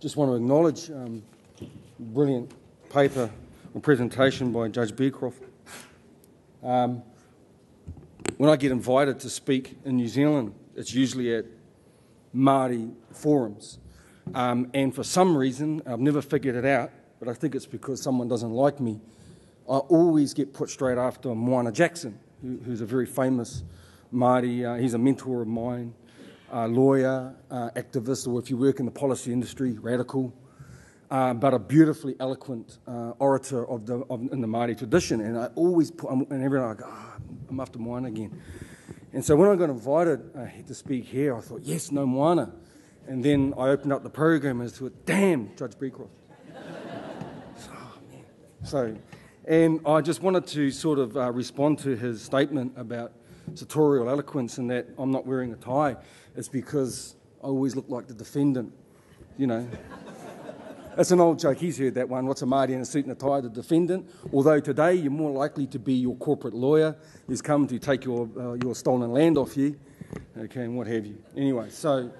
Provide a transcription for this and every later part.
just want to acknowledge brilliant paper or presentation by Judge Beecroft. When I get invited to speak in New Zealand, it's usually at Māori forums. And for some reason, I've never figured it out, but I think it's because someone doesn't like me. I always get put straight after Moana Jackson, who's a very famous Māori. He's a mentor of mine, lawyer, activist, or if you work in the policy industry, radical, but a beautifully eloquent orator in the Māori tradition. And I always put, and everyone I go, I'm after Moana again. And so when I got invited to speak here, I thought, yes, no Moana. And then I opened up the program and thought, damn, Judge Beecroft. And I just wanted to sort of respond to his statement about sartorial eloquence and that I'm not wearing a tie. It's because I always look like the defendant, you know. That's an old joke. He's heard that one. What's a Māori in a suit and a tie? The defendant. Although today you're more likely to be your corporate lawyer who's come to take your stolen land off you, okay, and what have you. Anyway, so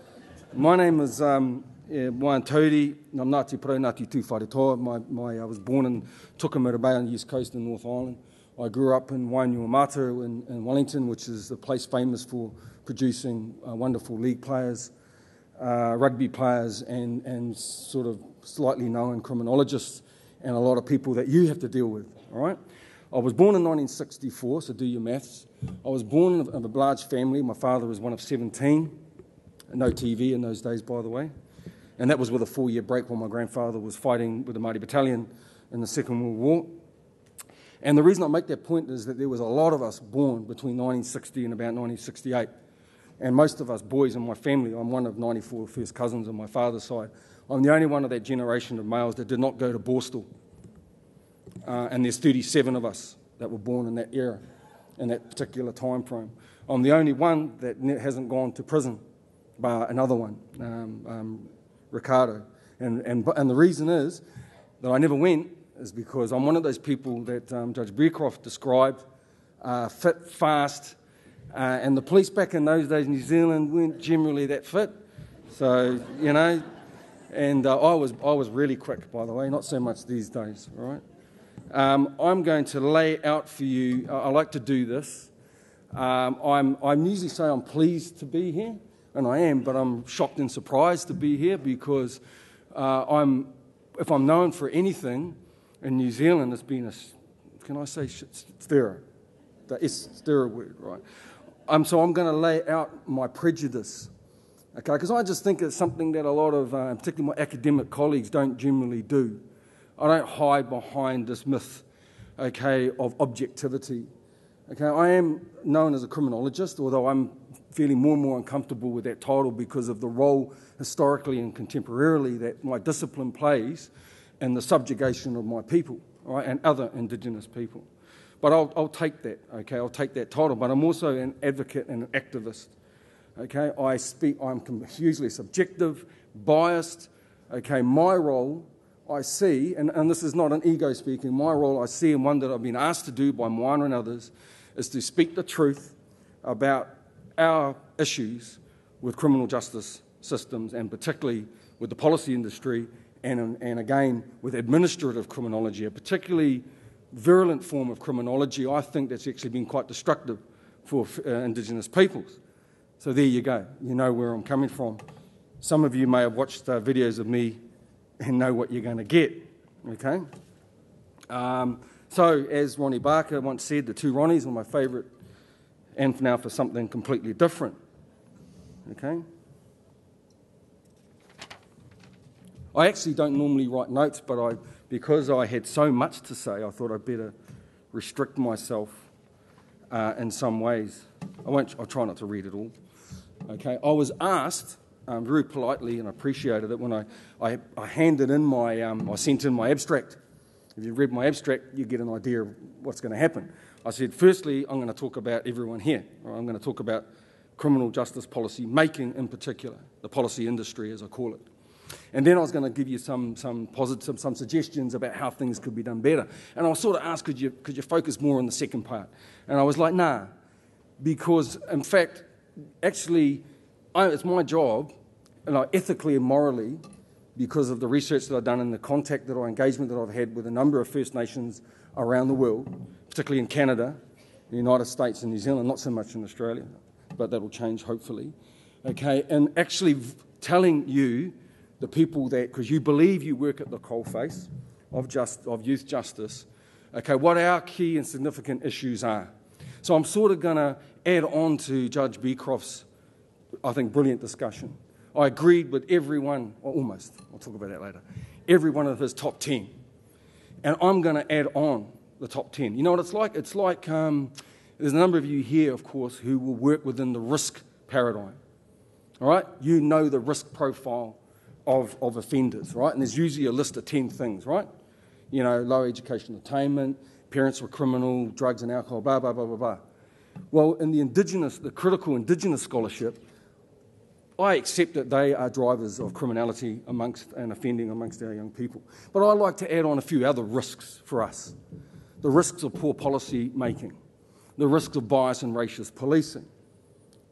my name is Juan Tauri. I'm Ngāti Pro Ngāti Tū Wharetoa. I was born in Tukamura Bay on the east coast in North Island. I grew up in Wainuamata in Wellington, which is a place famous for producing wonderful league players, rugby players, and sort of slightly known criminologists, and a lot of people that you have to deal with, all right? I was born in 1964, so do your maths. I was born of a large family. My father was one of 17. No TV in those days, by the way. And that was with a 4-year break while my grandfather was fighting with the Māori Battalion in the Second World War. And the reason I make that point is that there was a lot of us born between 1960 and about 1968. And most of us boys in my family, I'm one of 94 first cousins on my father's side. I'm the only one of that generation of males that did not go to Borstal. And there's 37 of us that were born in that era, in that particular time frame. I'm the only one that hasn't gone to prison, bar another one, Ricardo. And the reason is that I never went is because I'm one of those people that Judge Beecroft described, fit, fast, and the police back in those days in New Zealand weren't generally that fit. So, you know, and I was really quick, by the way, not so much these days, all right? I'm going to lay out for you, I like to do this. I usually say I'm pleased to be here, and I am, but I'm shocked and surprised to be here because if I'm known for anything in New Zealand, it's been can I say stirrer? The stirrer word, right? So I'm going to lay out my prejudice, okay? Because I just think it's something that a lot of, particularly my academic colleagues, don't generally do. I don't hide behind this myth, okay, of objectivity. Okay, I am known as a criminologist, although I'm feeling more and more uncomfortable with that title because of the role historically and contemporarily that my discipline plays in the subjugation of my people, right, and other Indigenous people. But I'll take that, okay, I'll take that title, but I'm also an advocate and an activist, okay? I'm hugely subjective, biased, okay? My role, I see, and this is not an ego speaking, my role I see, and one that I've been asked to do by Moana and others, is to speak the truth about our issues with criminal justice systems, and particularly with the policy industry, and again, with administrative criminology, a particularly virulent form of criminology, I think that's actually been quite destructive for Indigenous peoples. So there you go. You know where I'm coming from. Some of you may have watched videos of me and know what you're going to get, okay? So, as Ronnie Barker once said, the two Ronnies are my favourite, and now for something completely different, okay? I actually don't normally write notes, but because I had so much to say, I thought I'd better restrict myself in some ways. I'll try not to read it all. Okay, I was asked very politely, and I appreciated it, when I handed in I sent in my abstract. If you read my abstract, you get an idea of what's going to happen. I said, firstly, I'm going to talk about everyone here. Right? I'm going to talk about criminal justice policy making in particular, the policy industry as I call it. And then I was going to give you some suggestions about how things could be done better. And I was sort of asked, could you focus more on the second part? And I was like, nah, because in fact, actually, it's my job, ethically and morally, because of the research that I've done and the contact that engagement that I've had with a number of First Nations around the world, particularly in Canada, the United States and New Zealand, not so much in Australia, but that'll change hopefully. Okay, and actually telling you, the people that, because you believe you work at the coalface of youth justice, okay, what our key and significant issues are. So I'm sort of going to add on to Judge Beecroft's, I think, brilliant discussion. I agreed with everyone, or almost, I'll talk about that later, every one of his top 10. And I'm going to add on the top 10. You know what it's like? It's like there's a number of you here, of course, who will work within the risk paradigm. All right? You know the risk profile of offenders, right? And there's usually a list of 10 things, right? You know, low educational attainment, parents were criminal, drugs and alcohol, blah, blah, blah, blah, blah. Well, in the critical Indigenous scholarship, I accept that they are drivers of criminality and offending amongst our young people. But I like to add on a few other risks for us. The risks of poor policy making, the risks of bias and racist policing,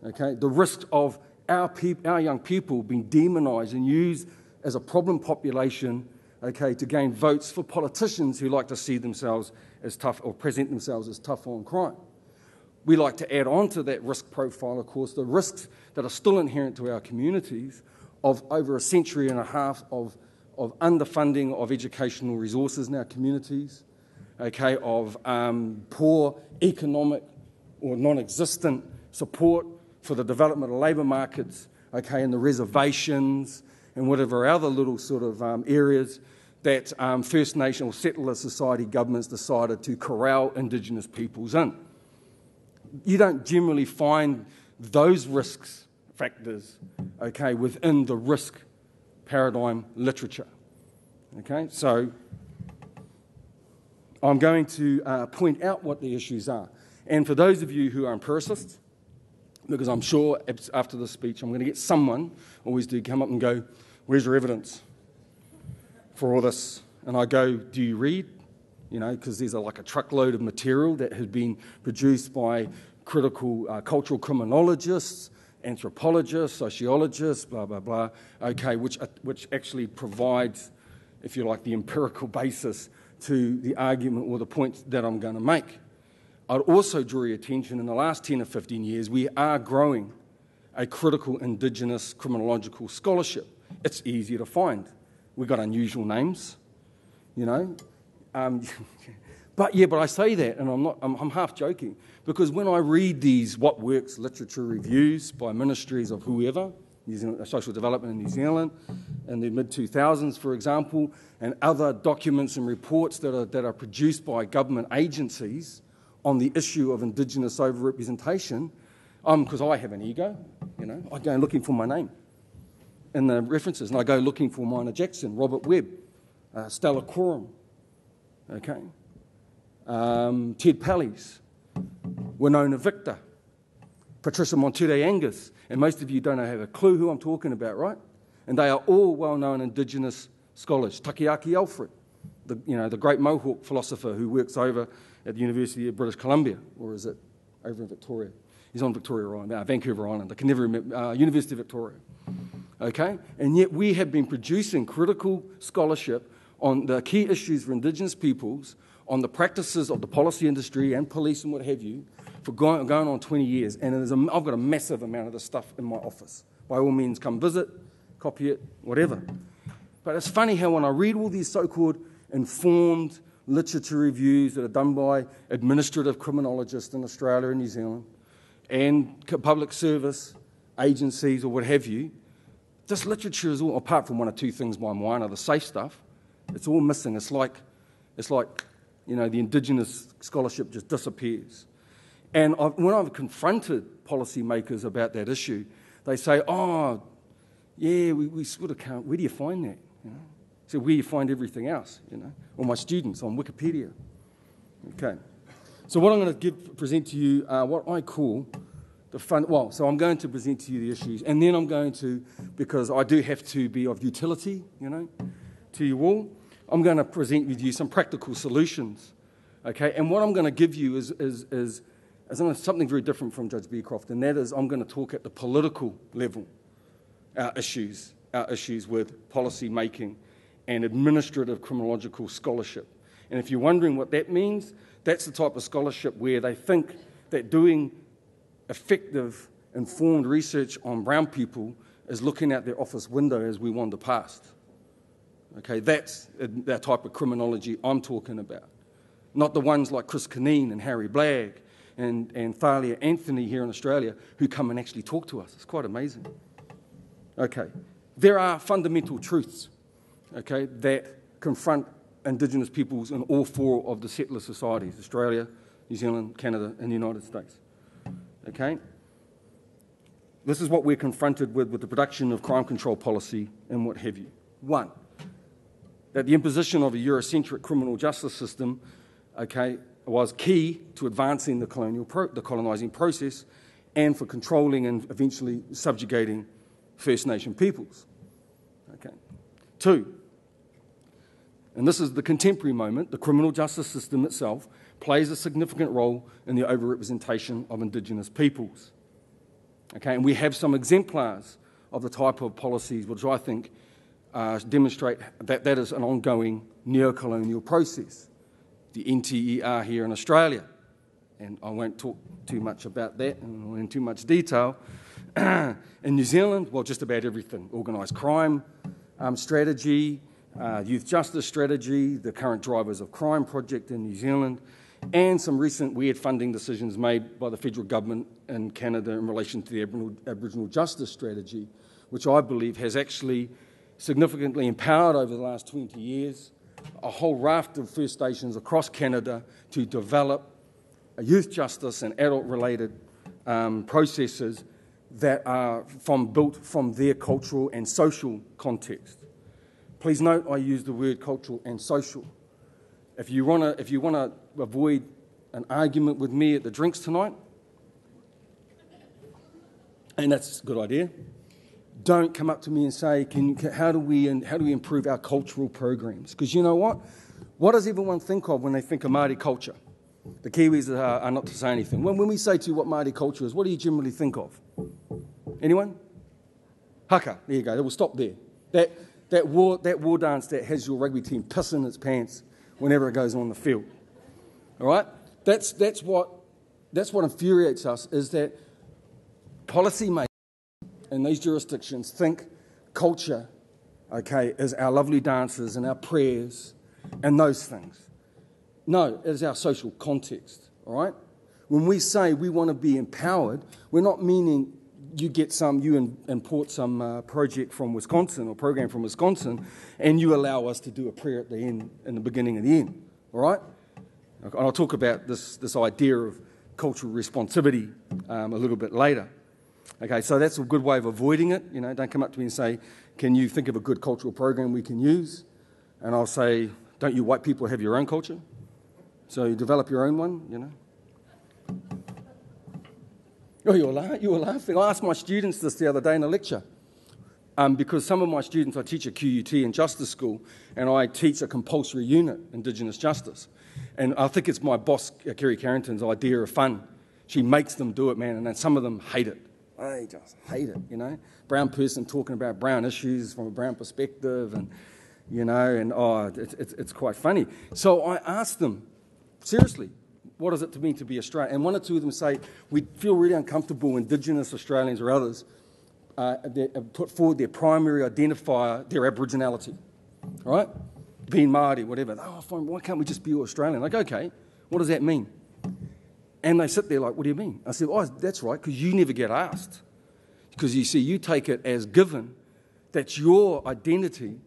okay? The risks of our young people being demonised and used as a problem population, okay, to gain votes for politicians who like to see themselves as tough or present themselves as tough on crime. We like to add on to that risk profile, of course, the risks that are still inherent to our communities of over a century and a half of underfunding of educational resources in our communities, okay, of poor economic or non-existent support for the development of labour markets, okay, and the reservations and whatever other little sort of areas that First Nation or settler society governments decided to corral Indigenous peoples in. You don't generally find those risks factors, okay, within the risk paradigm literature, okay? So I'm going to point out what the issues are. And for those of you who are empiricists, because I'm sure after this speech I'm going to get someone, always do, come up and go, where's your evidence for all this? And I go, do you read? You know, because there's like a truckload of material that has been produced by critical cultural criminologists, anthropologists, sociologists, blah, blah, blah, okay, which actually provides, if you like, the empirical basis to the argument or the point that I'm going to make. I'd also draw your attention, in the last 10 or 15 years, we are growing a critical Indigenous criminological scholarship. It's easier to find. We've got unusual names, you know. But I say that, and I'm half joking, because when I read these What Works literature reviews by ministries of whoever, New Zealand, social development in New Zealand, in the mid-2000s, for example, and other documents and reports that are produced by government agencies on the issue of Indigenous overrepresentation, because I have an ego, you know, I go looking for my name in the references, and I go looking for Mina Jackson, Robert Webb, Stella Coram, okay, Ted Pallies, Winona Victor, Patricia Monture Angus, and most of you don't have a clue who I'm talking about, right? And they are all well-known Indigenous scholars. Takiaki Alfred, the great Mohawk philosopher who works over at the University of British Columbia, or is it over in Victoria? He's on Victoria Island, Vancouver Island. I can never remember, University of Victoria. Okay? And yet we have been producing critical scholarship on the key issues for Indigenous peoples, on the practices of the policy industry and police and what have you, for going on 20 years. And I've got a massive amount of this stuff in my office. By all means, come visit, copy it, whatever. But it's funny how when I read all these so-called informed literature reviews that are done by administrative criminologists in Australia and New Zealand and public service agencies or what have you, this literature is all, apart from one or two things by mine, are the safe stuff, it's all missing. It's like, you know, the Indigenous scholarship just disappears. And when I've confronted policymakers about that issue, they say, oh, yeah, we sort of can't, where do you find that? You know? So where you find everything else, you know? Or my students on Wikipedia. Okay. So what I'm going to present to you are what I call the fun. Well, so I'm going to present to you the issues, and then I'm going to, because I do have to be of utility, you know, to you all, I'm going to present with you some practical solutions. Okay. And what I'm going to give you is something very different from Judge Beecroft, and that is I'm going to talk at the political level, our issues, our issues with policy making and administrative criminological scholarship. And if you're wondering what that means, that's the type of scholarship where they think that doing effective, informed research on brown people is looking out their office window as we wander past. Okay, that's the type of criminology I'm talking about. Not the ones like Chris Kineen and Harry Blagg and Thalia Anthony here in Australia who come and actually talk to us. It's quite amazing. Okay, there are fundamental truths, okay, that confront Indigenous peoples in all four of the settler societies, Australia, New Zealand, Canada, and the United States. Okay? This is what we're confronted with the production of crime control policy and what have you. One, that the imposition of a Eurocentric criminal justice system, okay, was key to advancing the colonising process and for controlling and eventually subjugating First Nation peoples. Okay. Two, and this is the contemporary moment, the criminal justice system itself plays a significant role in the overrepresentation of Indigenous peoples. Okay, and we have some exemplars of the type of policies which I think demonstrate that that is an ongoing neo-colonial process. The NTER here in Australia, and I won't talk too much about that in too much detail. In New Zealand, well, just about everything. Organised crime strategy, youth justice strategy, the current Drivers of Crime project in New Zealand, and some recent weird funding decisions made by the federal government in Canada in relation to the Aboriginal justice strategy, which I believe has actually significantly empowered over the last 20 years a whole raft of First Nations across Canada to develop youth justice and adult-related processes that are built from their cultural and social context. Please note I use the word cultural and social. If you want to avoid an argument with me at the drinks tonight, and that's a good idea, don't come up to me and say, how do we improve our cultural programs? Because you know what? What does everyone think of when they think of Māori culture? The Kiwis are not to say anything. When we say to you what Māori culture is, what do you generally think of? Anyone? Haka. There you go. We'll stop there. That war dance that has your rugby team pissing its pants whenever it goes on the field. All right? That's what infuriates us, is that policymakers in these jurisdictions think culture, okay, is our lovely dances and our prayers and those things. No, it is our social context, all right? When we say we want to be empowered, we're not meaning you import some project from Wisconsin or program from Wisconsin and you allow us to do a prayer at the end, in the beginning and the end, all right? And I'll talk about this idea of cultural responsivity a little bit later. Okay, so that's a good way of avoiding it. You know, don't come up to me and say, can you think of a good cultural program we can use? And I'll say, don't you white people have your own culture? So you develop your own one, you know? Oh, you were laughing. I asked my students this the other day in a lecture because some of my students, I teach at QUT in Justice School, and I teach a compulsory unit, Indigenous Justice. And I think it's my boss, Kerry Carrington's idea of fun. She makes them do it, man, and then some of them hate it. They just hate it, you know. Brown person talking about brown issues from a brown perspective, and, you know, and it's quite funny. So I asked them, seriously, what is it to mean to be Australian? And one or two of them say, we feel really uncomfortable, Indigenous Australians or others, put forward their primary identifier, their Aboriginality, all right? Being Māori, whatever. Oh, fine, why can't we just be Australian? Like, okay, what does that mean? And they sit there like, what do you mean? I said, oh, that's right, because you never get asked. Because you see, you take it as given that your identity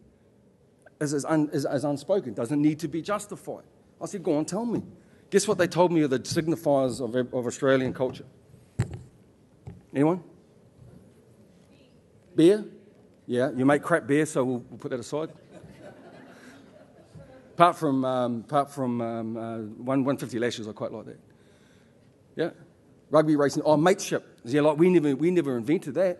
is unspoken, doesn't need to be justified. I said, go on, tell me. Guess what they told me are the signifiers of Australian culture? Anyone? Beer? Yeah, you make crap beer, so we'll put that aside. Apart from 150 Lashes, I quite like that. Yeah, rugby racing. Oh, mateship. Yeah, like we never invented that.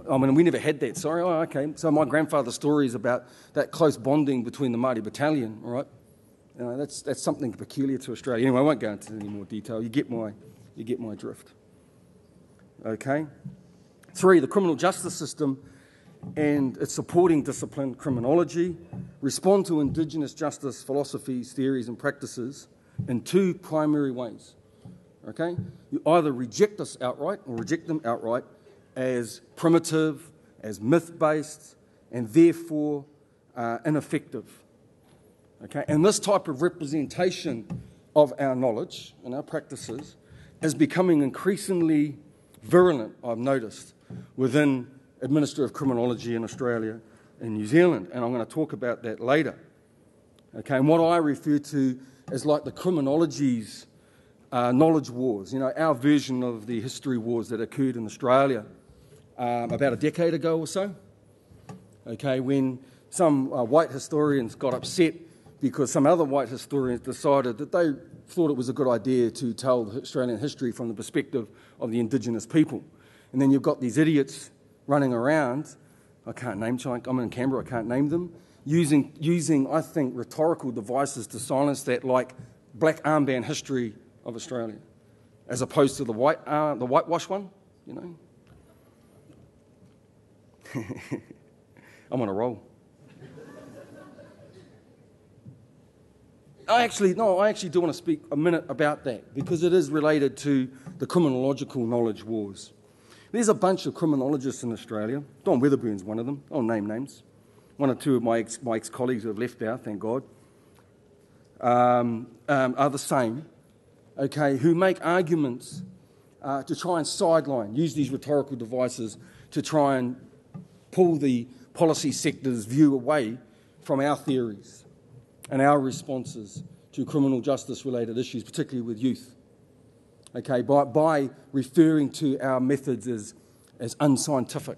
I mean, we never had that. Sorry. Oh, okay. So my grandfather's story is about that close bonding between the Māori battalion. All right. You know, that's something peculiar to Australia. Anyway, I won't go into any more detail. You get my drift. Okay. 3, the criminal justice system and its supporting discipline, criminology, respond to Indigenous justice philosophies, theories and practices in two primary ways. Okay? You either reject us outright or reject them outright as primitive, as myth-based, and therefore ineffective. Okay? And this type of representation of our knowledge and our practices is becoming increasingly virulent, I've noticed, within administrative criminology in Australia and New Zealand, and I'm going to talk about that later. Okay, and what I refer to as like the criminology's knowledge wars, you know, our version of the history wars that occurred in Australia about a decade ago or so. Okay, when some white historians got upset because some other white historians decided that they thought it was a good idea to tell the Australian history from the perspective of the Indigenous people. And then you've got these idiots running around, I can't name, I'm in Canberra, I can't name them, using I think, rhetorical devices to silence that, like black armband history of Australia, as opposed to the whitewash one, you know. I'm on a roll. I actually do want to speak a minute about that, because it is related to the criminological knowledge wars. There's a bunch of criminologists in Australia. Don Weatherburn's one of them. I'll name names. One or two of my ex-colleagues who have left now, thank God, are the same, okay, who make arguments to try and sideline, use these rhetorical devices to try and pull the policy sector's view away from our theories and our responses to criminal justice-related issues, particularly with youth. Okay, by referring to our methods as unscientific,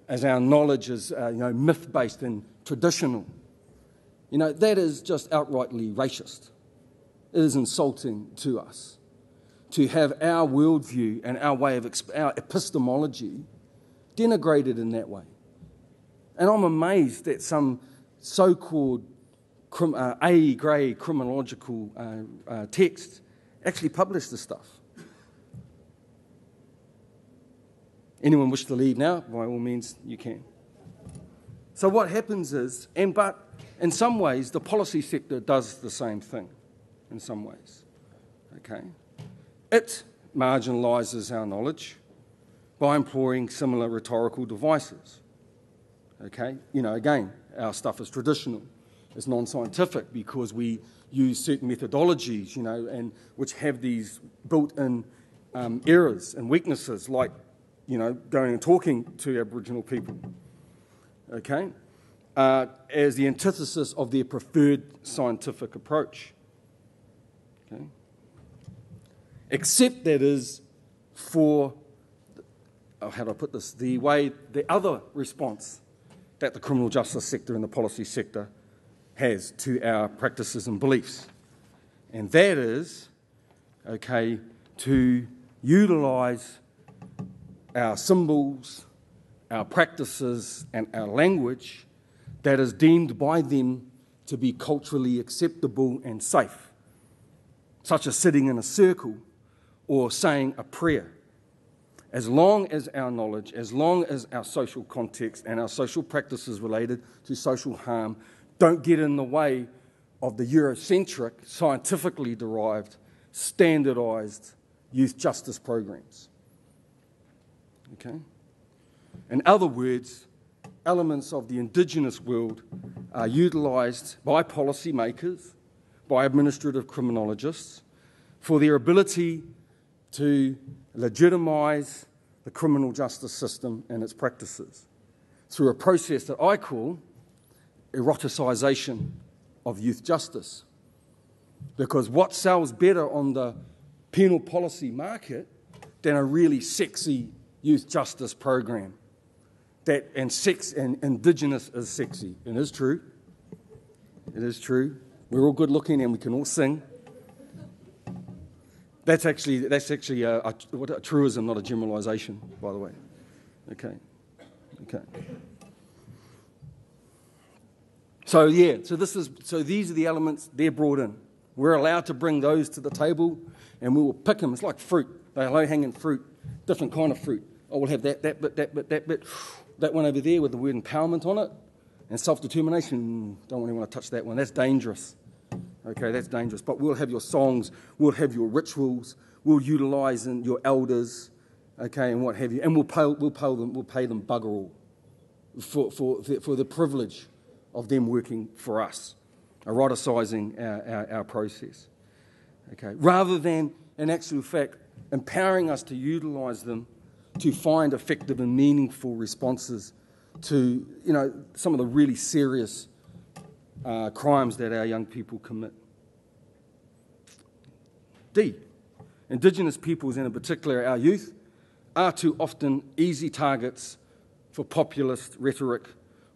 as our knowledge is myth-based and traditional. You know, that is just outrightly racist. It is insulting to us to have our worldview and our way of our epistemology denigrated in that way. And I'm amazed that some so-called A-grade criminological texts actually publish this stuff. Anyone wish to leave now? By all means, you can. So what happens is, but in some ways, the policy sector does the same thing, in some ways. Okay? It marginalises our knowledge by employing similar rhetorical devices. Okay? You know, again, our stuff is traditional. It's non-scientific because we use certain methodologies, you know, and which have these built-in errors and weaknesses, like, you know, going and talking to Aboriginal people, okay, as the antithesis of their preferred scientific approach, okay, except that is for, how do I put this, the other response that the criminal justice sector and the policy sector has to our practices and beliefs. And that is, okay, to utilise our symbols, our practices and our language that is deemed by them to be culturally acceptable and safe, such as sitting in a circle or saying a prayer. As long as our knowledge, as long as our social context and our social practices related to social harm don't get in the way of the Eurocentric, scientifically derived, standardised youth justice programs. Okay? In other words, elements of the Indigenous world are utilised by policymakers, by administrative criminologists, for their ability to legitimise the criminal justice system and its practices through a process that I call eroticisation of youth justice. Because what sells better on the penal policy market than a really sexy youth justice program? And Indigenous is sexy. It is true. It is true. We're all good looking and we can all sing. That's actually a truism, not a generalisation, by the way. Okay. So these are the elements they're brought in. We're allowed to bring those to the table, and we will pick them. It's like fruit. They're low-hanging fruit, different kind of fruit. Oh, we'll have that bit. that one over there with the word empowerment on it, and self-determination, don't really want to touch that one. That's dangerous. Okay, that's dangerous. But we'll have your songs, we'll have your rituals, we'll utilise your elders, okay, and what have you, and we'll pay them bugger all for the privilege of them working for us, eroticising our process. Okay, rather than, in actual fact, empowering us to utilise them to find effective and meaningful responses to, some of the really serious crimes that our young people commit. D, Indigenous peoples, and in particular our youth, are too often easy targets for populist rhetoric,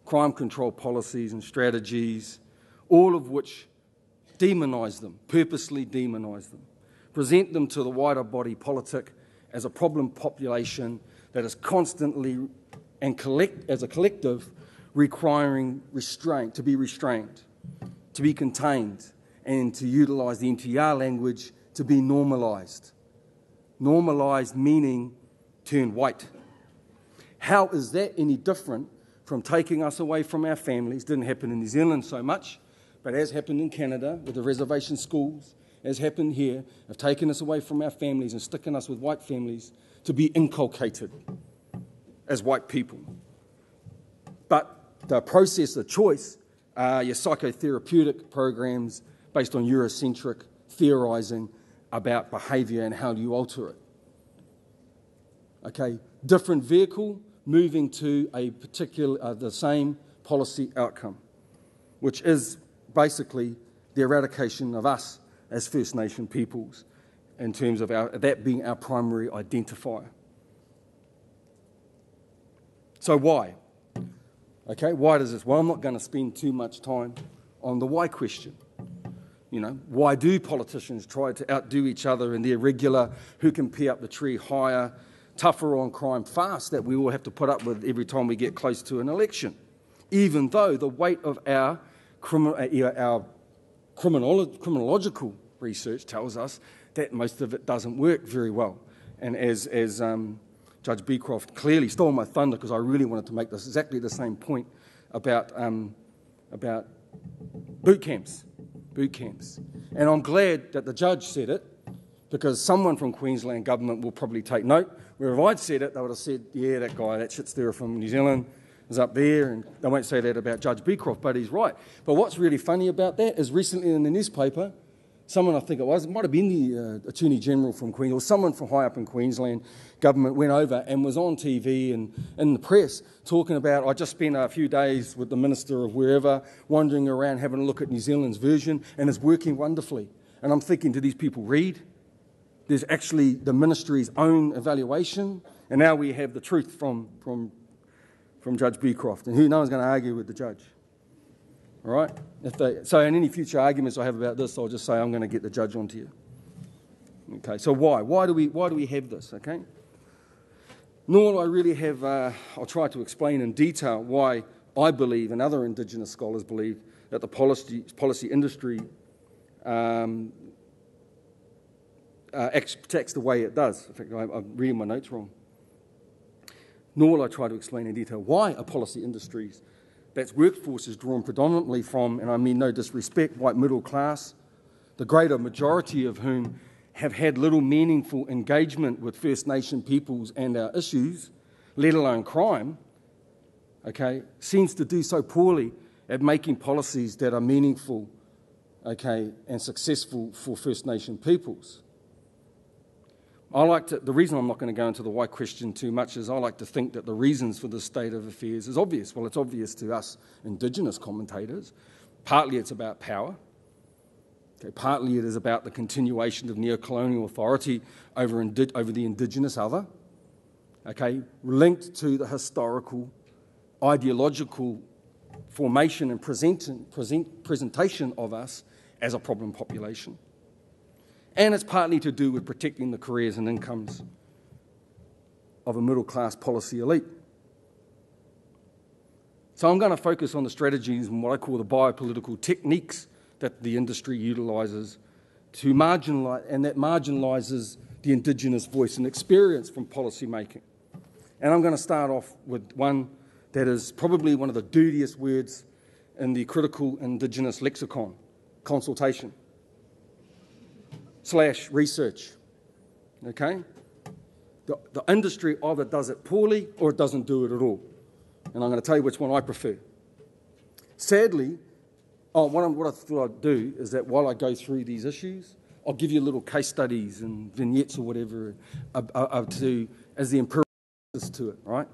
crime control policies and strategies, all of which demonise them, purposely demonise them, present them to the wider body politic as a problem population that is constantly and as a collective requiring restraint, to be restrained, to be contained, and to utilise the NTR language to be normalised. Normalised meaning turn white. How is that any different from taking us away from our families? Didn't happen in New Zealand so much, but has happened in Canada with the reservation schools, as happened here, have taken us away from our families and sticking us with white families to be inculcated as white people. But the process of choice are your psychotherapeutic programs based on Eurocentric theorising about behaviour and how do you alter it. Okay, different vehicle moving to a particular, the same policy outcome, which is basically the eradication of us as First Nation peoples in terms of that being our primary identifier. So why? Okay, why does this? Well, I'm not going to spend too much time on the why question. Why do politicians try to outdo each other in their regular who can pee up the tree higher, tougher on crime fast that we all have to put up with every time we get close to an election, even though the weight of our criminological research tells us that most of it doesn't work very well. And as Judge Beecroft clearly stole my thunder, because I really wanted to make this exactly the same point about boot camps. And I'm glad that the judge said it, because someone from Queensland government will probably take note. Where if I'd said it, they would have said, yeah, that guy, that shit stirrer from New Zealand is up there, and they won't say that about Judge Beecroft, but he's right. But what's really funny about that is recently in the newspaper, someone, I think it might have been the Attorney General from Queensland, or someone from high up in Queensland government went over and was on TV and in the press talking about, I just spent a few days with the Minister of wherever, wandering around having a look at New Zealand's version, and it's working wonderfully. And I'm thinking, do these people read? There's actually the ministry's own evaluation, and now we have the truth from Judge Beecroft, and no one's going to argue with the judge. All right? So in any future arguments I have about this, I'll just say I'm going to get the judge onto you. Okay, so why? Why do we have this, okay? Nor do I really have, I'll try to explain in detail why I believe, and other Indigenous scholars believe, that the policy industry acts the way it does. In fact, I'm reading my notes wrong. Nor will I try to explain in detail why a policy industry that's workforce is drawn predominantly from, and I mean no disrespect, white middle class, the greater majority of whom have had little meaningful engagement with First Nation peoples and our issues, let alone crime, okay, seems to do so poorly at making policies that are meaningful, okay, and successful for First Nation peoples. The reason I'm not going to go into the why question too much is I like to think that the reasons for this state of affairs is obvious. Well, it's obvious to us Indigenous commentators. Partly it's about power. Okay, partly it is about the continuation of neocolonial authority over the Indigenous other. Okay, linked to the historical, ideological formation and presentation of us as a problem population. And it's partly to do with protecting the careers and incomes of a middle-class policy elite. So I'm going to focus on the strategies and what I call the biopolitical techniques that the industry utilises to marginalise, and that marginalises the Indigenous voice and experience from policy making. And I'm going to start off with one that is probably one of the dirtiest words in the critical Indigenous lexicon, consultation / research, okay? The industry either does it poorly or it doesn't do it at all. And I'm going to tell you which one I prefer. Sadly, what I thought I'd do is that while I go through these issues, I'll give you little case studies and vignettes or whatever as the empirical to it, right?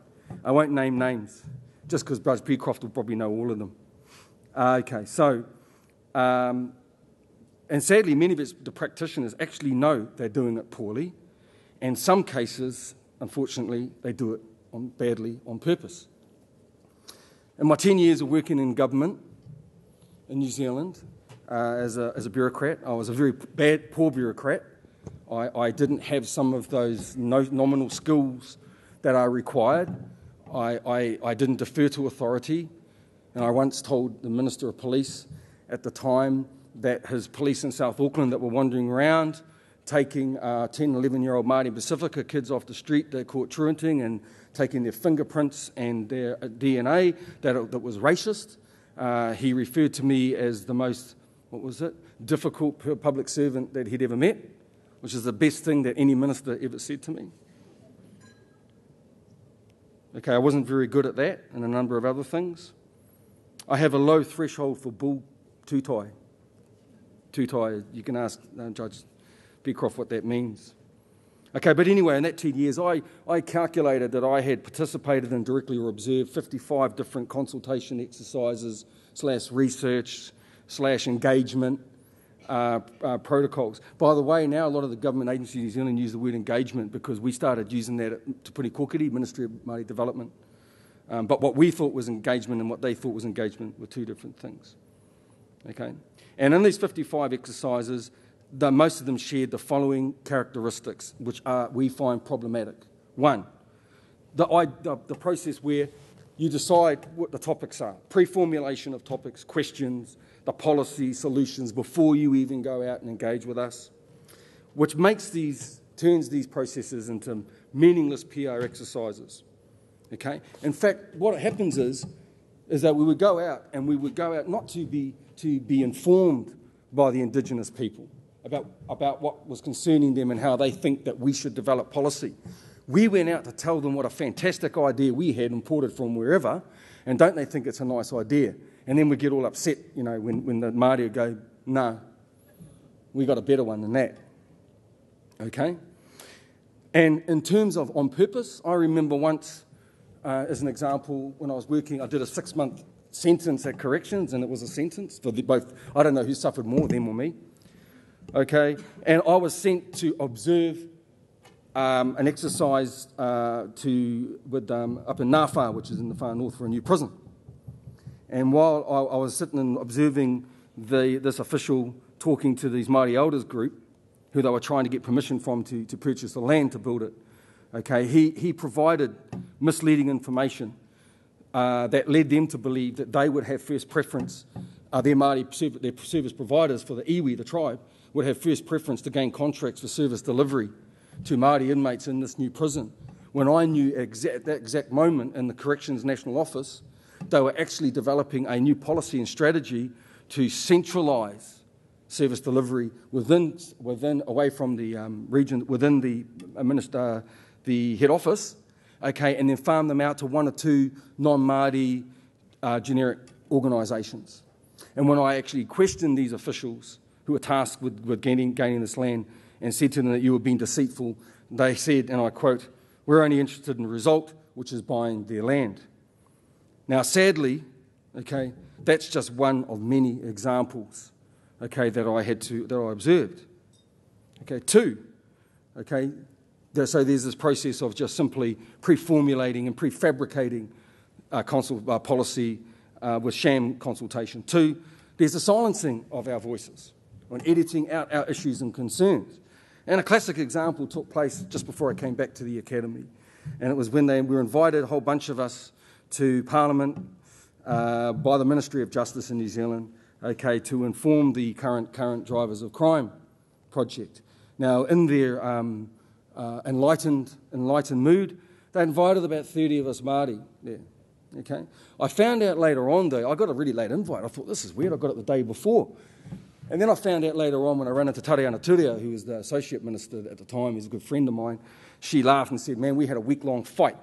I won't name names, just because Brudge Beecroft will probably know all of them. Okay, so, and sadly, many of the practitioners actually know they're doing it poorly, and some cases, unfortunately, they do it badly on purpose. In my 10 years of working in government in New Zealand, as a bureaucrat, I was a very poor bureaucrat. I didn't have some of those nominal skills that are required. I didn't defer to authority, and I once told the Minister of Police at the time that his police in South Auckland that were wandering around taking 10, 11-year-old Māori Pacifica kids off the street, they caught truanting and taking their fingerprints and their DNA, that was racist. He referred to me as the most, difficult public servant that he'd ever met, which is the best thing that any minister ever said to me. Okay, I wasn't very good at that and a number of other things. I have a low threshold for bull tūtai. Tūtai, you can ask Judge Beecroft what that means. Okay, but anyway, in that 10 years, I calculated that I had participated in directly or observed 55 different consultation exercises / research / engagement protocols. By the way, now a lot of the government agencies in New Zealand use the word engagement because we started using that at Te Puni Kokiri, Ministry of Māori Development. But what we thought was engagement and what they thought was engagement were two different things. Okay, and in these 55 exercises, most of them shared the following characteristics, which we find problematic. One, the process where you decide what the topics are, pre-formulation of topics, questions, the policy, solutions, before you even go out and engage with us, which turns these processes into meaningless PR exercises. Okay? In fact, what happens is that we would go out not to be informed by the Indigenous people about what was concerning them and how they think that we should develop policy. We went out to tell them what a fantastic idea we had imported from wherever, and don't they think it's a nice idea? And then we get all upset, when the Māori would go, no, we got a better one than that. Okay? And in terms of on purpose, I remember once, as an example, when I was working, I did a 6-month sentence at corrections, and it was a sentence for both. I don't know who suffered more, them or me. Okay, and I was sent to observe an exercise up in Ngāwhā, which is in the far north, for a new prison. And while I was sitting and observing this official talking to these Māori elders group, who they were trying to get permission from to purchase the land to build it, okay, he provided misleading information that led them to believe that they would have first preference, their service providers for the iwi, the tribe, would have first preference to gain contracts for service delivery to Māori inmates in this new prison, when I knew at that exact moment in the Corrections National Office, they were actually developing a new policy and strategy to centralise service delivery away from the region, within the head office, okay, and then farm them out to 1 or 2 non-Māori generic organisations. And when I actually questioned these officials who were tasked with gaining this land and said to them that you were being deceitful, they said, and I quote, "We're only interested in the result, which is buying their land." Now, sadly, okay, that's just one of many examples, okay, that I observed. Okay, 2, okay, so there's this process of just simply pre-formulating and prefabricating policy with sham consultation. 2, there's the silencing of our voices on editing out our issues and concerns. And a classic example took place just before I came back to the academy, and it was when we were invited, a whole bunch of us, to Parliament by the Ministry of Justice in New Zealand, okay, to inform the current Drivers of Crime project. Now, in their enlightened mood, they invited about 30 of us Māori there. Okay, I found out later on, though, I got a really late invite. I thought, this is weird, I got it the day before. And then I found out later on when I ran into Tariana Turia, who was the associate minister at the time, he's a good friend of mine. She laughed and said, man, we had a week-long fight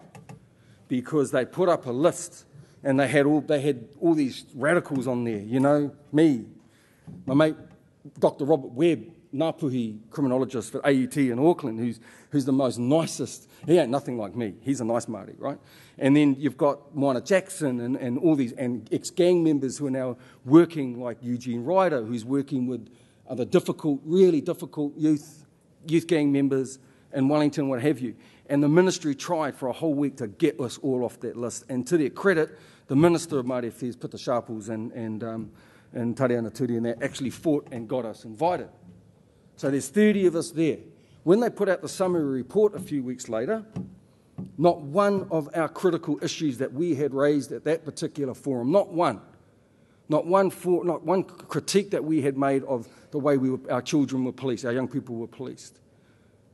because they put up a list and they had all these radicals on there, you know, me, my mate, Dr. Robert Webb, Ngāpuhi criminologist for AUT in Auckland, who's the most nicest. He ain't nothing like me. He's a nice Māori, right? And then you've got Moana Jackson and all these, and ex-gang members who are now working, like Eugene Ryder, who's working with other really difficult youth gang members in Wellington, what have you. And the ministry tried for a whole week to get us all off that list. And to their credit, the Minister of Māori Affairs, Pita Sharples and Tariana Turi, and they actually fought and got us invited. So there's 30 of us there. When they put out the summary report a few weeks later, not one of our critical issues that we had raised at that particular forum, not one critique that we had made of the way our children were policed, our young people were policed.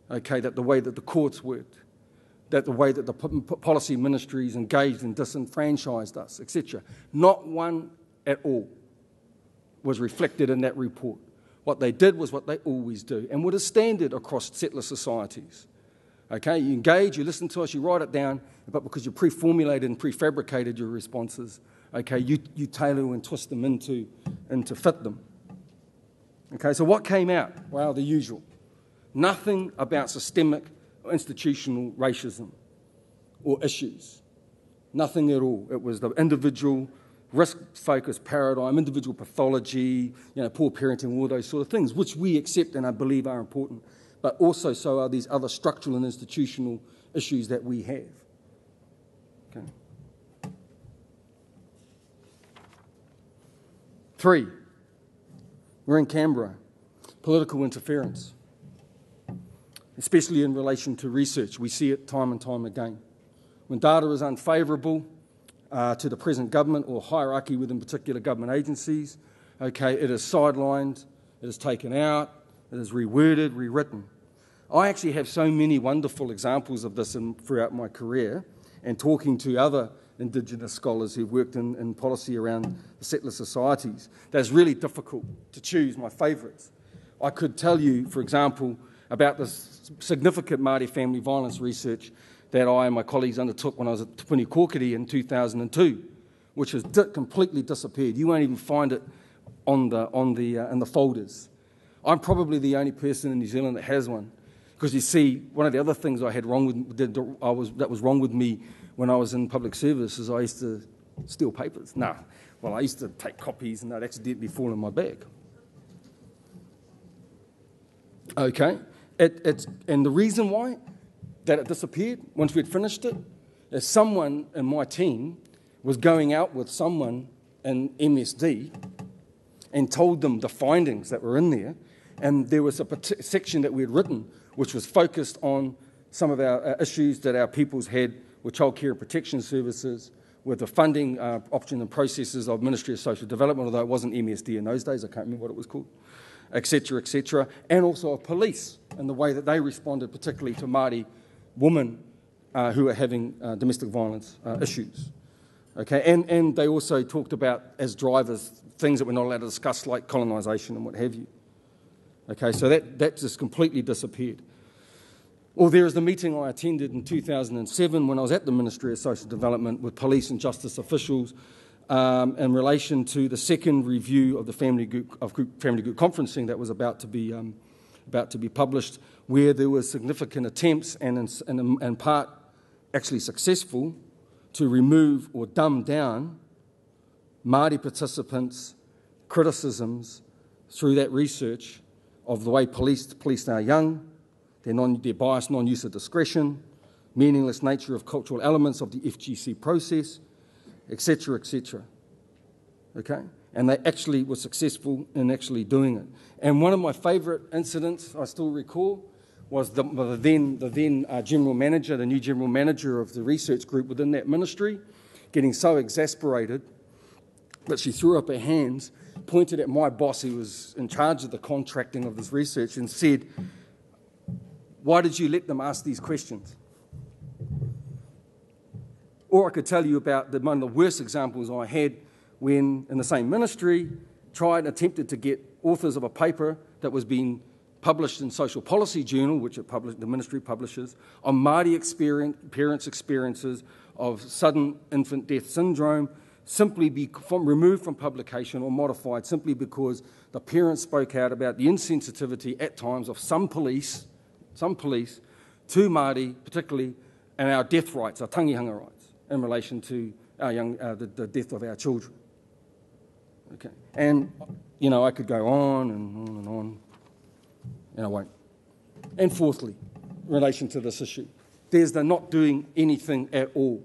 Okay, that the way that the courts worked, that the way that the policy ministries engaged and disenfranchised us, etc. Not one at all was reflected in that report. What they did was what they always do, and what is standard across settler societies. Okay, you engage, you listen to us, you write it down, but because you pre-formulated and prefabricated your responses, okay, you tailor and twist them into fit them. Okay, so what came out? Well, the usual. Nothing about systemic or institutional racism or issues. Nothing at all. It was the individual risk-focused paradigm, individual pathology, poor parenting, all those sort of things, which we accept and I believe are important, but also so are these other structural and institutional issues that we have. Okay. 3, we're in Canberra. Political interference, especially in relation to research. We see it time and time again. When data is unfavourable to the present government or hierarchy within particular government agencies, okay, it is sidelined, it is taken out, it is reworded, rewritten. I actually have so many wonderful examples of this throughout my career, and talking to other Indigenous scholars who've worked in policy around the settler societies, that's really difficult to choose my favourites. I could tell you, for example, about the significant Māori family violence research that I and my colleagues undertook when I was at Te Puni Kōkiri in 2002, which has completely disappeared. You won't even find it in the folders. I'm probably the only person in New Zealand that has one, because you see, one of the other things I had that was wrong with me when I was in public service is I used to steal papers. I used to take copies and they'd accidentally fall in my bag. Okay, and the reason why that it disappeared once we'd finished it is someone in my team was going out with someone in MSD and told them the findings that were in there, and there was a section that we had written which was focused on some of our issues that our peoples had with childcare and protection services, with the funding option and processes of Ministry of Social Development, although it wasn't MSD in those days, I can't remember what it was called, etc., and also of police and the way that they responded, particularly to Māori women who are having domestic violence issues. Okay, and they also talked about, as drivers, things that we're not allowed to discuss, like colonisation and what have you. Okay, so that just completely disappeared. Or there is the meeting I attended in 2007 when I was at the Ministry of Social Development with police and justice officials in relation to the second review of the family group conferencing that was about to be published, where there were significant attempts and in part actually successful to remove or dumb down Māori participants' criticisms through that research of the way police our young, their biased non-use of discretion, meaningless nature of cultural elements of the FGC process, etc., etc. Okay? And they actually were successful in actually doing it. And one of my favourite incidents I still recall was the then general manager, the new general manager of the research group within that ministry, getting so exasperated that she threw up her hands, pointed at my boss who was in charge of the contracting of this research and said, "Why did you let them ask these questions?" Or I could tell you about one of the worst examples I had when, in the same ministry, attempted to get authors of a paper that was being published in Social Policy Journal, which the ministry publishes, on Māori parents' experiences of sudden infant death syndrome, simply removed from publication or modified simply because the parents spoke out about the insensitivity at times of some police to Māori particularly, and our death rights, our tangihanga rights, in relation to the death of our children. Okay, and I could go on and on and on, and I won't. And fourthly, in relation to this issue, there's the not doing anything at all.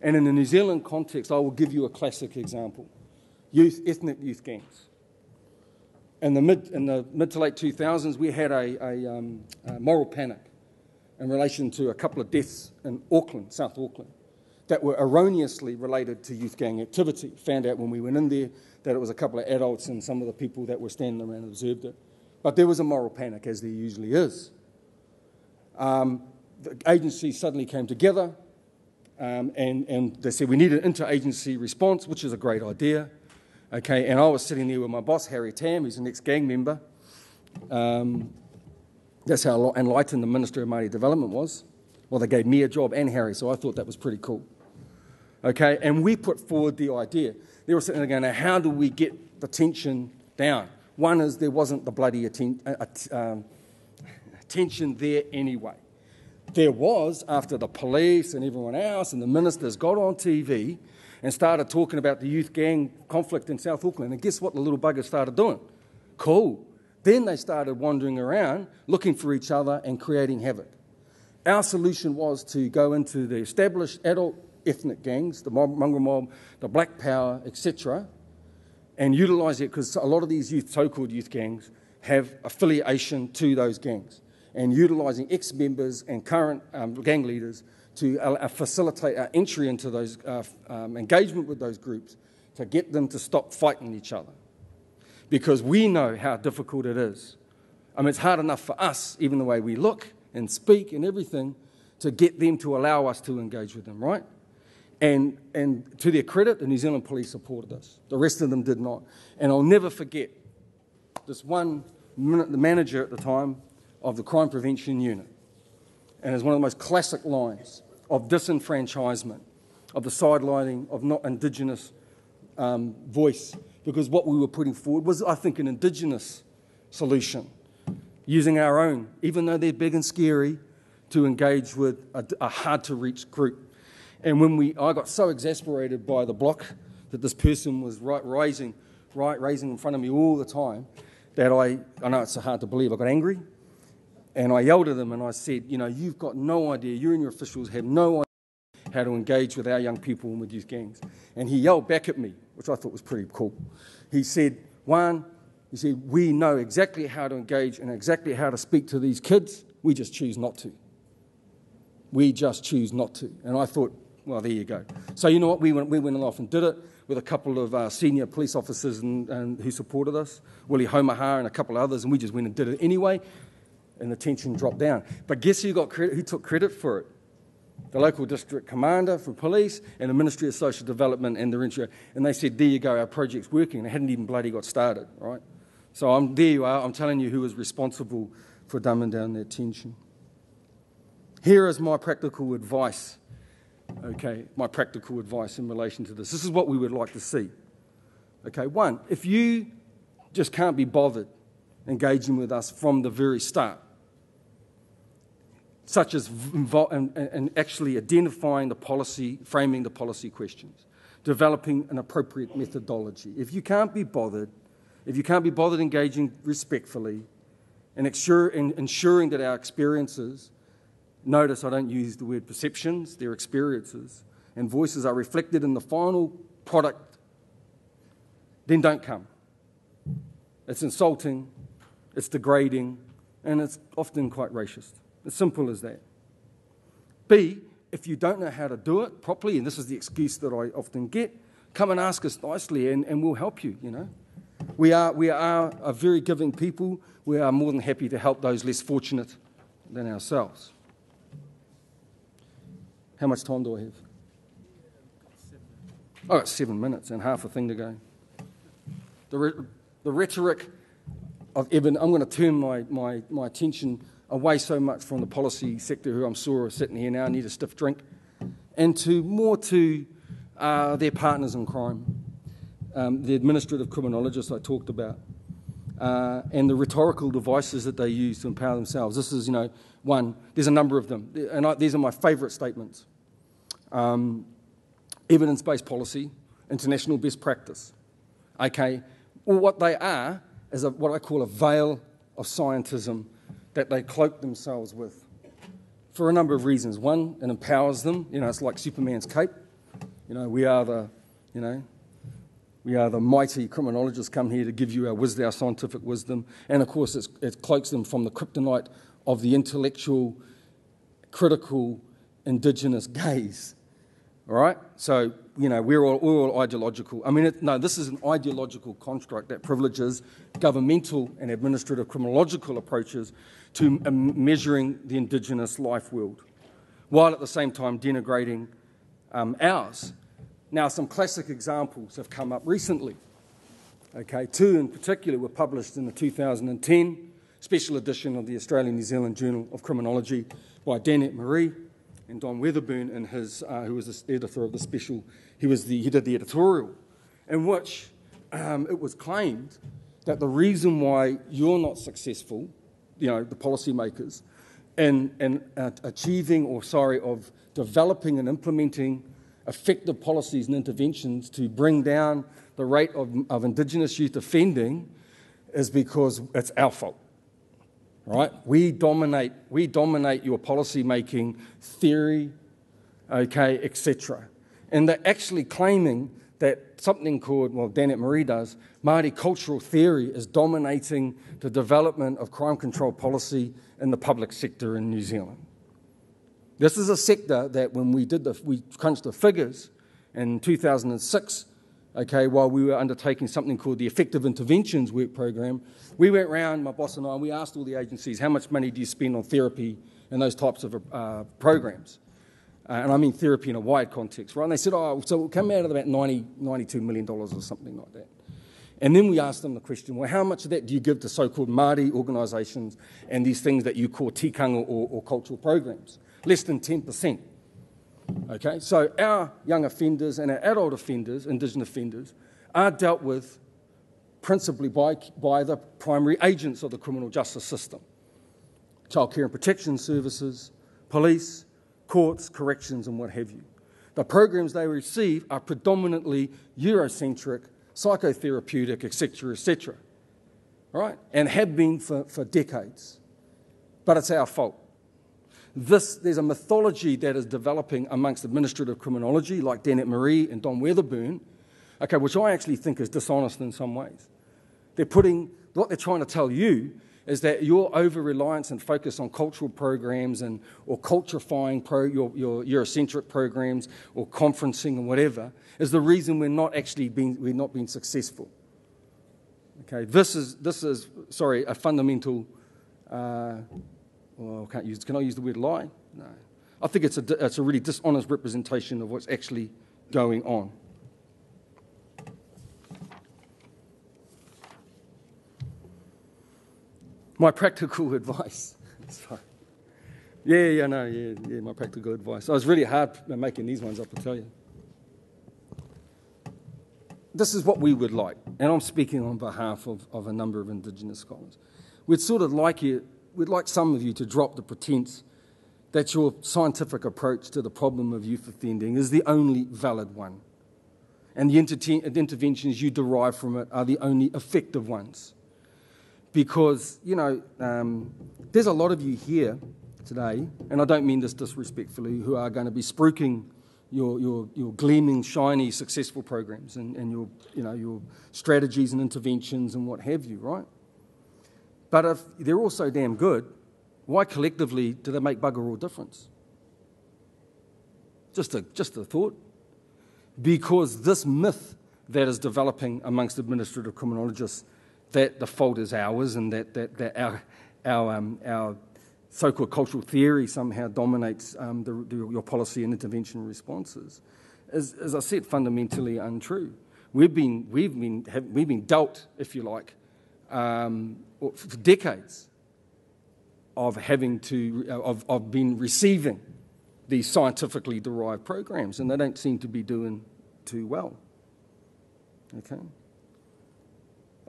And in the New Zealand context, I will give you a classic example: ethnic youth gangs. In the mid to late 2000s, we had a moral panic in relation to a couple of deaths in Auckland, South Auckland, that were erroneously related to youth gang activity. Found out when we went in there that it was a couple of adults and some of the people that were standing around observed it. But there was a moral panic, as there usually is. The agencies suddenly came together and they said we need an interagency response, which is a great idea. Okay, and I was sitting there with my boss, Harry Tam, who's an ex-gang member. That's how enlightened the Minister of Māori Development was. Well, they gave me a job and Harry, so I thought that was pretty cool. Okay, and we put forward the idea. They were sitting there going, now, how do we get the tension down? One is there wasn't the bloody tension there anyway. There was after the police and everyone else and the ministers got on TV and started talking about the youth gang conflict in South Auckland. And guess what the little buggers started doing? Cool. Then they started wandering around, looking for each other and creating havoc. Our solution was to go into the established adult ethnic gangs, the mongrel mob, the Black Power, etc., and utilise it, because a lot of these so-called youth gangs have affiliation to those gangs, and utilising ex-members and current gang leaders to facilitate our entry into those engagement with those groups to get them to stop fighting each other. Because we know how difficult it is. I mean, it's hard enough for us, even the way we look and speak and everything, to get them to allow us to engage with them, right? And to their credit, the New Zealand police supported us. The rest of them did not. And I'll never forget this the manager at the time of the Crime Prevention Unit. And it's one of the most classic lines of disenfranchisement, of the sidelining of not Indigenous voice, because what we were putting forward was, I think, an Indigenous solution, using our own, even though they're big and scary, to engage with a hard-to-reach group. And when I got so exasperated by the block that this person was raising in front of me all the time, that I know it's so hard to believe, I got angry, and I yelled at them and I said, you've got no idea, you and your officials have no idea how to engage with our young people and with youth gangs. And he yelled back at me, which I thought was pretty cool. He said, Juan, we know exactly how to engage and exactly how to speak to these kids, we just choose not to. We just choose not to. And I thought, well, there you go. So you know what? We went off and did it with a couple of senior police officers and who supported us, Willie Homaha and a couple of others, and we just went and did it anyway, and the tension dropped down. But guess who took credit for it? The local district commander for police and the Ministry of Social Development and the Rentry. And they said, there you go, our project's working. It hadn't even bloody got started, right? So there you are. I'm telling you who was responsible for dumbing down that tension. Here is my practical advice. Okay, my practical advice in relation to this. This is what we would like to see. Okay, one, if you just can't be bothered engaging with us from the very start, such as and actually identifying the policy, framing the policy questions, developing an appropriate methodology. If you can't be bothered engaging respectfully and ensuring that our experiences, notice I don't use the word perceptions, their experiences and voices are reflected in the final product, then don't come. It's insulting, it's degrading, and it's often quite racist. As simple as that. B, if you don't know how to do it properly, and this is the excuse that I often get, come and ask us nicely and we'll help you, We are a very giving people. We are more than happy to help those less fortunate than ourselves. How much time do I have? I've got 7 minutes and half a thing to go. The rhetoric of Evan, I'm going to turn my attention away so much from the policy sector, who I'm sure are sitting here now, need a stiff drink, and more to their partners in crime, the administrative criminologists I talked about, and the rhetorical devices that they use to empower themselves. This is, one. There's a number of them, and these are my favourite statements. Evidence-based policy, international best practice. Okay, well, what they are is what I call a veil of scientism that they cloak themselves with for a number of reasons. One, it empowers them. It's like Superman's cape. We are the mighty criminologists come here to give you our scientific wisdom. And of course, it cloaks them from the kryptonite of the intellectual, critical, Indigenous gaze. All right? So, we're all ideological. This is an ideological construct that privileges governmental and administrative criminological approaches to measuring the Indigenous life world, while at the same time denigrating ours. Now, some classic examples have come up recently. Okay, 2 in particular were published in the 2010 special edition of the Australian-New Zealand Journal of Criminology by Danette Marie and Don Weatherburn, and who was the editor of the special. He did the editorial, in which it was claimed that the reason why you're not successful, the policymakers, in developing and implementing effective policies and interventions to bring down the rate of Indigenous youth offending, is because it's our fault. Right? We dominate your policy-making theory, okay, etc. And they're actually claiming that something called, Danette Marie does, Māori cultural theory is dominating the development of crime control policy in the public sector in New Zealand. This is a sector that when we crunched the figures in 2006, okay, while we were undertaking something called the Effective Interventions Work Program, we went round, my boss and I, and we asked all the agencies, how much money do you spend on therapy and those types of programs? And I mean therapy in a wide context, right? And they said, so it'll come out of about $92 million or something like that. And then we asked them the question, well, how much of that do you give to so-called Māori organisations and these things that you call tikanga or cultural programs? Less than 10%. Okay, so our young offenders and our adult offenders, Indigenous offenders, are dealt with principally by the primary agents of the criminal justice system. Child care and protection services, police, courts, corrections, and what have you. The programs they receive are predominantly Eurocentric, psychotherapeutic, etc., right? And have been for decades. But it's our fault. There's a mythology that is developing amongst administrative criminology, like Danette Marie and Don Weatherburn, okay, which I actually think is dishonest in some ways. What they're trying to tell you is that your over-reliance and focus on cultural programs or culturifying your Eurocentric programs or conferencing and whatever is the reason we're not being successful. Okay, this is a fundamental. Can I use the word lie? No. I think it's a really dishonest representation of what's actually going on. My practical advice. Sorry. My practical advice. I was really hard making these ones up, I tell you. This is what we would like, and I'm speaking on behalf of a number of Indigenous scholars. We'd like some of you to drop the pretense that your scientific approach to the problem of youth offending is the only valid one, and the interventions you derive from it are the only effective ones. Because, there's a lot of you here today, and I don't mean this disrespectfully, who are going to be spruiking your gleaming, shiny, successful programs and your strategies and interventions and what have you, right? But if they're all so damn good, why collectively do they make bugger all difference? Just a thought. Because this myth that is developing amongst administrative criminologists that the fault is ours and that our so-called cultural theory somehow dominates your policy and intervention responses is, as I said, fundamentally untrue. We've been dealt, if you like, for decades of been receiving these scientifically derived programs, and they don't seem to be doing too well. Okay.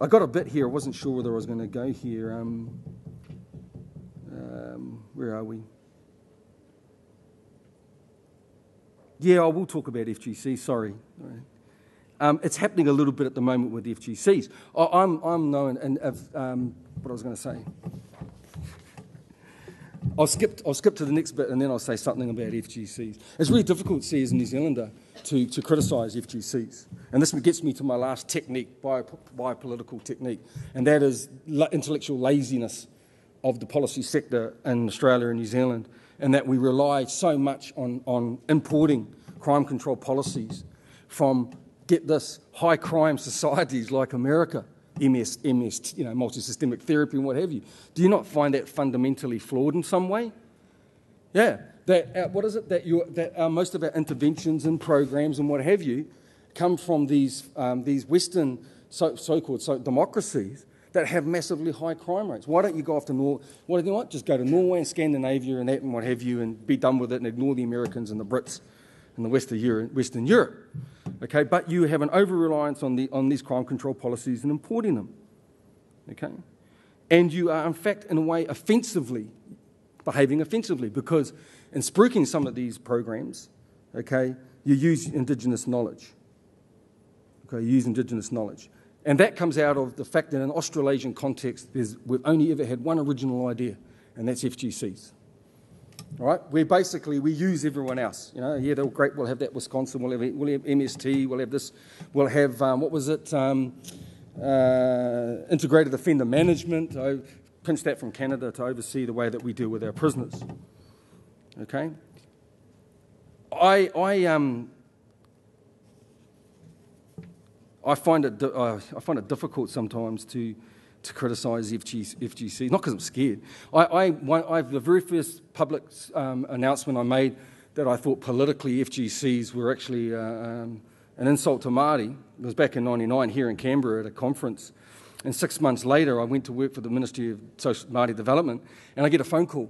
I got a bit here. I wasn't sure whether I was going to go here. Where are we? Yeah, I will talk about FGC. Sorry. It's happening a little bit at the moment with FGCs. I'm known, and what I was going to say. I'll skip to the next bit, and then I'll say something about FGCs. It's really difficult, see, as a New Zealander, to criticise FGCs. And this gets me to my last technique, biopolitical technique, and that is intellectual laziness of the policy sector in Australia and New Zealand, and that we rely so much on importing crime control policies from, get this, high crime societies like America, MS, multi-systemic therapy and what have you. Do you not find that fundamentally flawed in some way? Yeah. What is it? That most of our interventions and programs and what have you come from these Western so-called democracies that have massively high crime rates. Why don't you go after Why don't you not just go to Norway and Scandinavia and that and what have you and be done with it and ignore the Americans and the Brits and the Western Europe? Okay, but you have an over-reliance on these crime control policies and importing them. Okay, and you are in fact in a way behaving offensively, because in spruiking some of these programs, okay, you use Indigenous knowledge. Okay, you use Indigenous knowledge. And that comes out of the fact that in an Australasian context, we've only ever had one original idea, and that's FGCs. All right, we use everyone else. Yeah, they're great. We'll have that Wisconsin. We'll have MST. We'll have this. We'll have integrated offender management. I pinched that from Canada to oversee the way that we deal with our prisoners. Okay, I find it difficult sometimes to criticise FGC, not because I'm scared. The very first public announcement I made that I thought politically FGCs were actually an insult to Māori. It was back in '99 here in Canberra at a conference. And 6 months later, I went to work for the Ministry of Social Māori Development, and I get a phone call,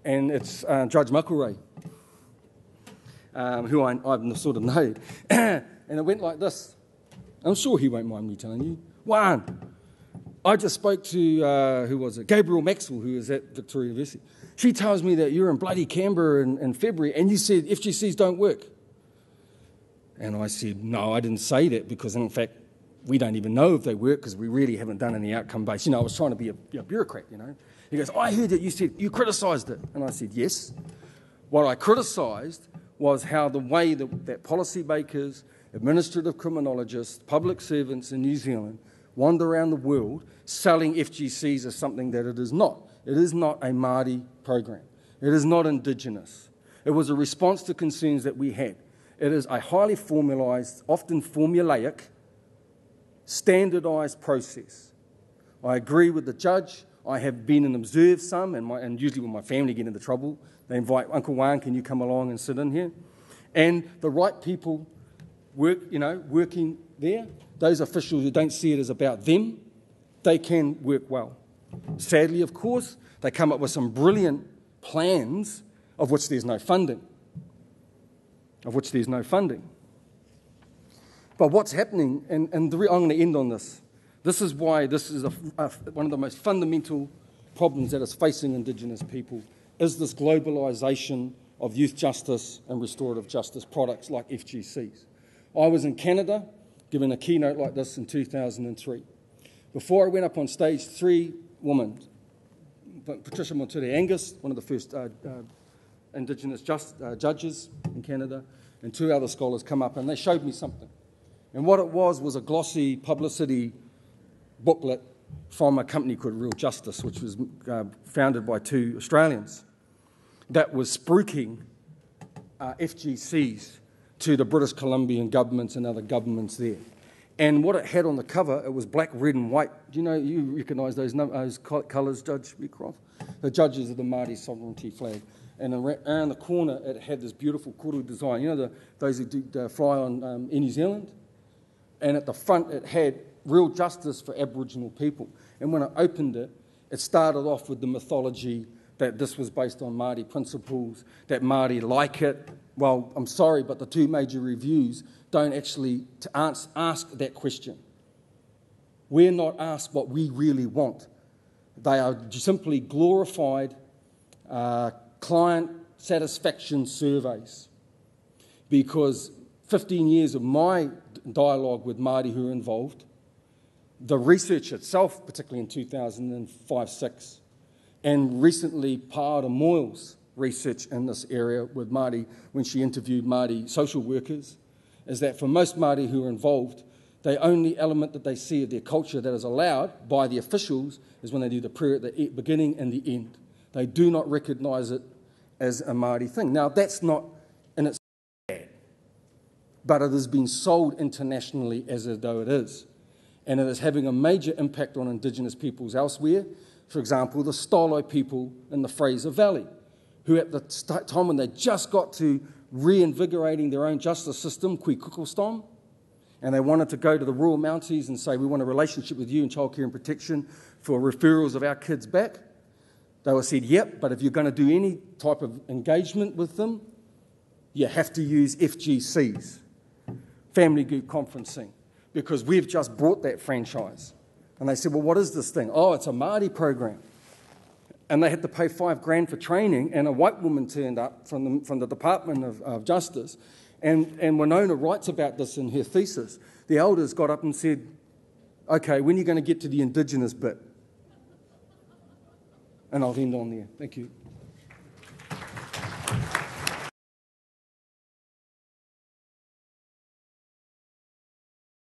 and it's Judge Makurai, who I've sort of known. And it went like this. I'm sure he won't mind me telling you. Juan, I just spoke to, Gabriel Maxwell, who is at Victoria University. She tells me that you're in bloody Canberra in February and you said FGCs don't work. And I said, no, I didn't say that, because in fact, we don't even know if they work because we really haven't done any outcome-based. I was trying to be a bureaucrat, He goes, I heard that you said, you criticised it. And I said, yes. What I criticised was how the way that policymakers, administrative criminologists, public servants in New Zealand wander around the world selling FGCs as something that it is not. It is not a Māori program. It is not Indigenous. It was a response to concerns that we had. It is a highly formalised, often formulaic, standardised process. I agree with the judge. I have been and observed some, and usually when my family get into trouble, they invite Uncle Juan, can you come along and sit in here? And the right people working there, those officials who don't see it as about them, they can work well. Sadly, of course, they come up with some brilliant plans of which there's no funding. But what's happening, and I'm going to end on this. This is why this is one of the most fundamental problems that is facing Indigenous people, is this globalisation of youth justice and restorative justice products like FGCs. I was in Canada giving a keynote like this in 2003. Before I went up on stage, 3 women, Patricia Montere Angus, one of the first Indigenous judges in Canada, and 2 other scholars come up and they showed me something. And what it was a glossy publicity booklet from a company called Real Justice, which was founded by 2 Australians, that was spruiking FGCs to the British Columbian governments and other governments there. And what it had on the cover, it was black, red and white. Do you recognise those colours, Judge Beecroft? The judges of the Māori sovereignty flag. and around the corner it had this beautiful kuru design. You know, those who fly on in New Zealand? And at the front it had real justice for Aboriginal people. And when I opened it, it started off with the mythology that this was based on Māori principles, that Māori like it. Well, I'm sorry, but the two major reviews don't actually ask that question. We're not asked what we really want. They are simply glorified client satisfaction surveys, because 15 years of my dialogue with Māori who are involved, the research itself, particularly in 2005-06, and recently Paara Moyle's research in this area with Māori when she interviewed Māori social workers, is that for most Māori who are involved, the only element that they see of their culture that is allowed by the officials is when they do the prayer at the beginning and the end. They do not recognise it as a Māori thing. Now, that's not in its bad, but it has been sold internationally as though it is. And it is having a major impact on Indigenous peoples elsewhere. For example, the Stolo people in the Fraser Valley, who at the time when they just got to reinvigorating their own justice system, Kui Kukostom, and they wanted to go to the Royal Mounties and say, we want a relationship with you in childcare and protection for referrals of our kids back. They were said, yep, but if you're going to do any type of engagement with them, you have to use FGCs, family group conferencing, because we've just brought that franchise. And they said, well, what is this thing? Oh, it's a Māori program. And they had to pay $5,000 for training, and a white woman turned up from the Department of Justice, and Winona writes about this in her thesis. The elders got up and said, okay, when are you going to get to the Indigenous bit? And I'll end on there. Thank you.